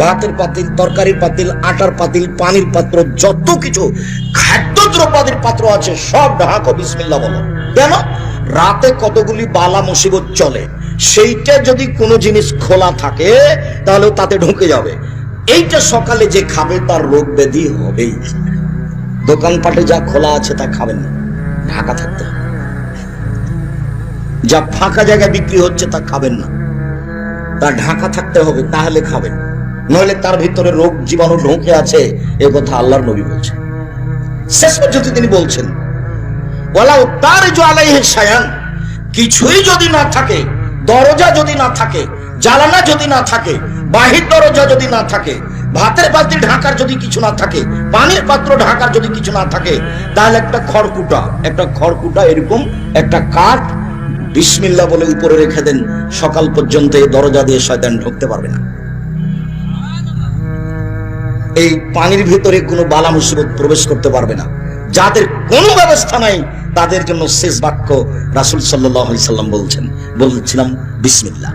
ভাতের পাতিল, তরকারির পাতিল, আটার পাতিল, পানির পাত্র, যত কিছু খাদ্য দ্রব্যাদির পাত্র আছে সব ঢাকো, বিসমিল্লাহ বলো। কেন? রাতে কতগুলি বালা মুসিবত চলে, সেইটা যদি কোনো জিনিস খোলা থাকে তাহলে তাতে ঢুকে যাবে। এইটা সকালে যে খাবে তার রোগ ব্যাধি হবেই। দোকানপাটে যা খোলা আছে তা খাবেন না, ঢাকা থাকতে হবে। যা ফাঁকা জায়গায় বিক্রি হচ্ছে তা খাবেন না, তা ঢাকা থাকতে হবে, তাহলে খাবেন। নইলে তার ভিতরে রোগ জীবাণু ঢুকে আছে, এ কথা আল্লাহর নবী বলছেন। শেষ পর্যন্ত তিনি বলছেন, ওয়ালাউ তারজু আলাইহি শায়ান, কিছুই যদি না থাকে, দরজা যদি না থাকে, জানালা যদি না থাকে, বাহির দরজা যদি না থাকে, ভাতের পাতিল ঢাকার যদি কিছু না থাকে, পানির পাত্র ঢাকার যদি কিছু না থাকে, তাহলে একটা খড়কুটা এরকম একটা কাঠ বিসমিল্লাহ বলে উপরে রেখে দেন, সকাল পর্যন্ত এই দরজা দিয়ে শয়তান ঢুকতে পারবে না। এই পানির ভিতরে কোনো বালা মুসিবত প্রবেশ করতে পারবে না। যাদের কোনো ব্যবস্থা নাই তাদের জন্য শেষ বাক্য রাসূল সাল্লাল্লাহু আলাইহি সাল্লাম বলছিলাম বিসমিল্লাহ।